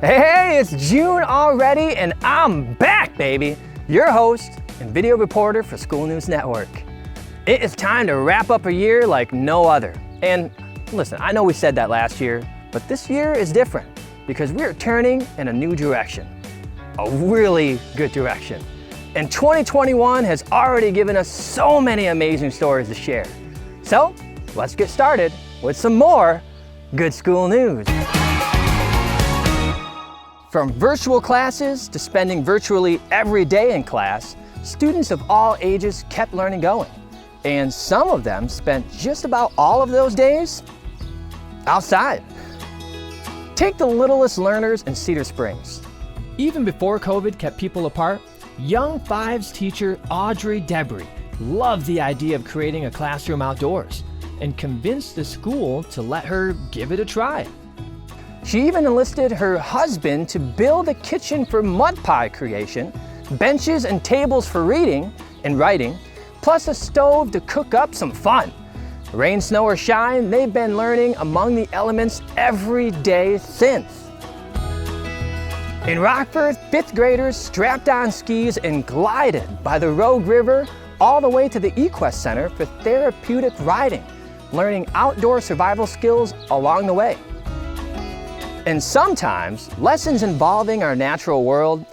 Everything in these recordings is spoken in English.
Hey, it's June already and I'm back, baby! Your host and video reporter for School News Network. It is time to wrap up a year like no other. And listen, I know we said that last year, but this year is different because we are turning in a new direction. A really good direction. And 2021 has already given us so many amazing stories to share. So let's get started with some more good school news. From virtual classes to spending virtually every day in class, students of all ages kept learning going. And some of them spent just about all of those days outside. Take the littlest learners in Cedar Springs. Even before COVID kept people apart, young Fives teacher Audrey Debris loved the idea of creating a classroom outdoors and convinced the school to let her give it a try. She even enlisted her husband to build a kitchen for mud pie creation, benches and tables for reading and writing, plus a stove to cook up some fun. Rain, snow, or shine, they've been learning among the elements every day since. In Rockford, 5th graders strapped on skis and glided by the Rogue River all the way to the Equest Center for therapeutic riding, learning outdoor survival skills along the way. And sometimes, lessons involving our natural world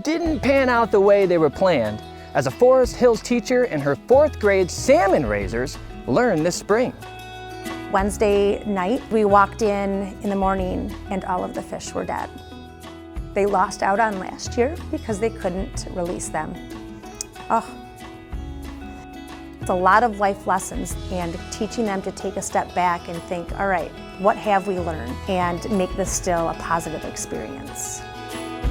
didn't pan out the way they were planned, as a Forest Hills teacher and her 4th grade salmon raisers learned this spring. Wednesday night, we walked in the morning and all of the fish were dead. They lost out on last year because they couldn't release them. Oh. It's a lot of life lessons and teaching them to take a step back and think, all right, what have we learned? And make this still a positive experience.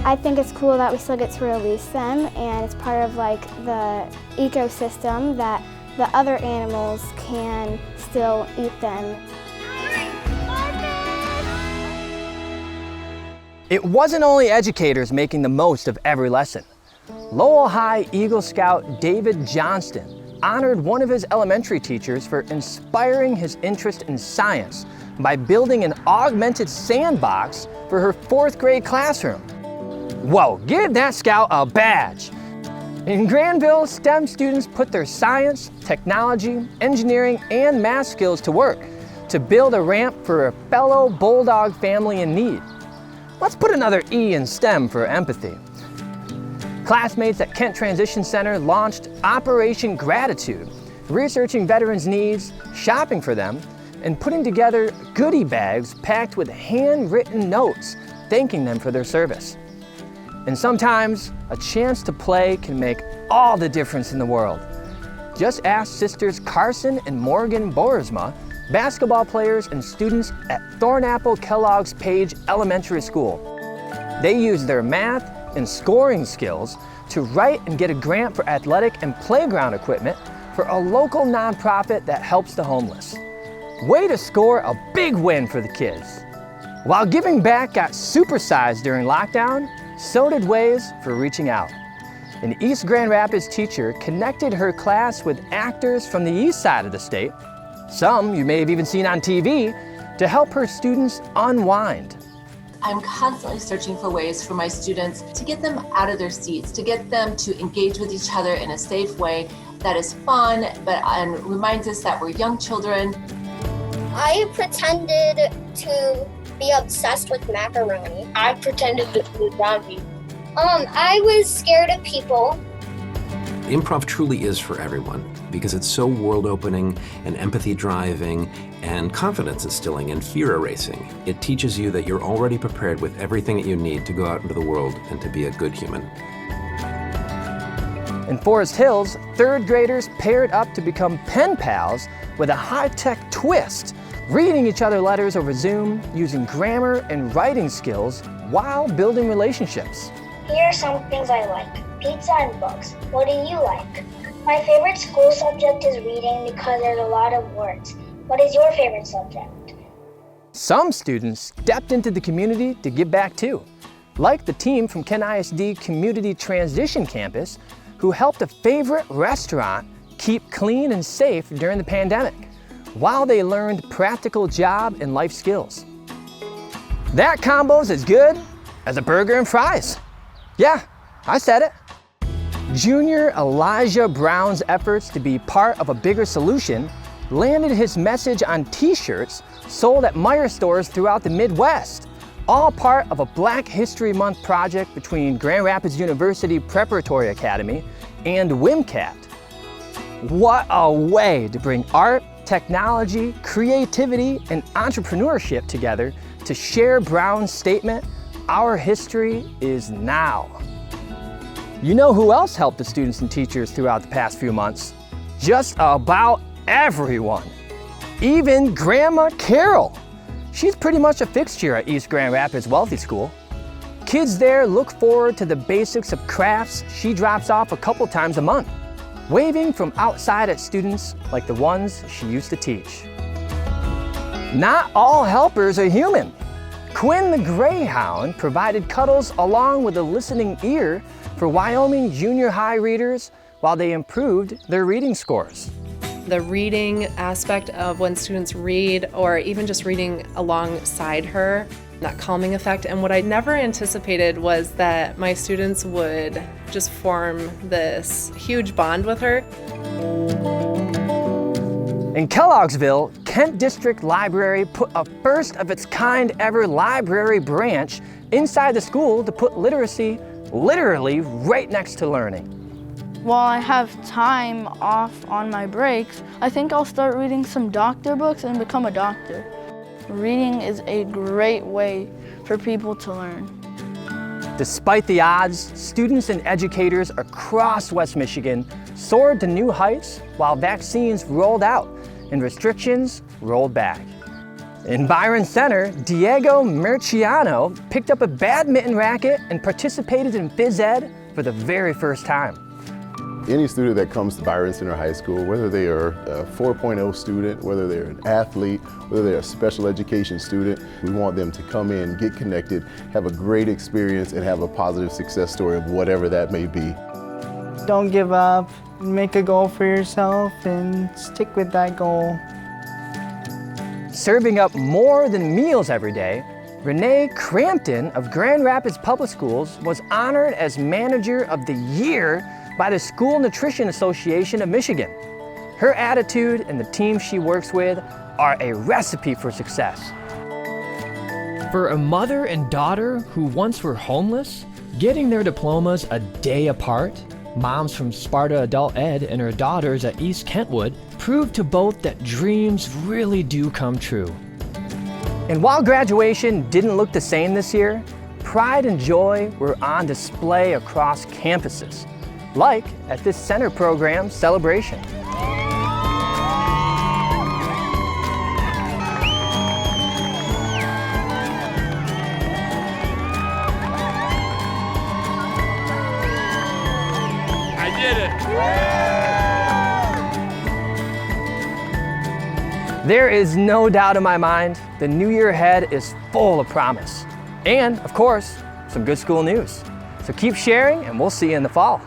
I think it's cool that we still get to release them, and it's part of like the ecosystem that the other animals can still eat them. It wasn't only educators making the most of every lesson. Lowell High Eagle Scout David Johnston honored one of his elementary teachers for inspiring his interest in science by building an augmented sandbox for her 4th grade classroom. Whoa, give that scout a badge! In Granville, STEM students put their science, technology, engineering, and math skills to work to build a ramp for a fellow Bulldog family in need. Let's put another E in STEM for empathy. Classmates at Kent Transition Center launched Operation Gratitude, researching veterans' needs, shopping for them, and putting together goodie bags packed with handwritten notes thanking them for their service. And sometimes, a chance to play can make all the difference in the world. Just ask sisters Carson and Morgan Boersma, basketball players and students at Thornapple Kellogg's Page Elementary School. They use their math and scoring skills to write and get a grant for athletic and playground equipment for a local nonprofit that helps the homeless. Way to score a big win for the kids. While giving back got supersized during lockdown, so did ways for reaching out. An East Grand Rapids teacher connected her class with actors from the east side of the state, some you may have even seen on TV, to help her students unwind. I'm constantly searching for ways for my students to get them out of their seats, to get them to engage with each other in a safe way that is fun, and reminds us that we're young children. I pretended to be obsessed with macaroni. I pretended to be a zombie. I was scared of people. Improv truly is for everyone because it's so world-opening and empathy-driving and confidence-instilling and fear-erasing. It teaches you that you're already prepared with everything that you need to go out into the world and to be a good human. In Forest Hills, 3rd graders paired up to become pen pals with a high-tech twist, reading each other letters over Zoom, using grammar and writing skills while building relationships. Here are some things I like. Pizza and books. What do you like? My favorite school subject is reading because there's a lot of words. What is your favorite subject? Some students stepped into the community to give back too, like the team from Kent ISD Community Transition Campus, who helped a favorite restaurant keep clean and safe during the pandemic, while they learned practical job and life skills. That combo's as good as a burger and fries. Yeah, I said it. Junior Elijah Brown's efforts to be part of a bigger solution landed his message on t-shirts sold at Meijer stores throughout the Midwest, all part of a Black History Month project between Grand Rapids University Preparatory Academy and WMCAT. What a way to bring art, technology, creativity, and entrepreneurship together to share Brown's statement, "Our history is now." You know who else helped the students and teachers throughout the past few months? Just about everyone. Even Grandma Carol. She's pretty much a fixture at East Grand Rapids Wealthy School. Kids there look forward to the basics of crafts she drops off a couple times a month, waving from outside at students like the ones she used to teach. Not all helpers are human. Quinn the Greyhound provided cuddles along with a listening ear for Wyoming junior high readers while they improved their reading scores. The reading aspect of when students read, or even just reading alongside her, that calming effect. And what I never anticipated was that my students would just form this huge bond with her. In Kelloggsville, Kent District Library put a first of its kind ever library branch inside the school to put literacy literally right next to learning. While I have time off on my breaks, I think I'll start reading some doctor books and become a doctor. Reading is a great way for people to learn. Despite the odds, students and educators across West Michigan soared to new heights while vaccines rolled out and restrictions rolled back. In Byron Center, Diego Murciano picked up a badminton racket and participated in phys ed for the very first time. Any student that comes to Byron Center High School, whether they are a 4.0 student, whether they're an athlete, whether they're a special education student, we want them to come in, get connected, have a great experience, and have a positive success story of whatever that may be. Don't give up, make a goal for yourself, and stick with that goal. Serving up more than meals every day, Renee Crampton of Grand Rapids Public Schools was honored as Manager of the Year by the School Nutrition Association of Michigan. Her attitude and the team she works with are a recipe for success. For a mother and daughter who once were homeless, getting their diplomas a day apart, moms from Sparta Adult Ed and her daughters at East Kentwood proved to both that dreams really do come true. And while graduation didn't look the same this year, pride and joy were on display across campuses, like at this center program celebration. I did it! There is no doubt in my mind the new year ahead is full of promise. And, of course, some good school news. So keep sharing and we'll see you in the fall.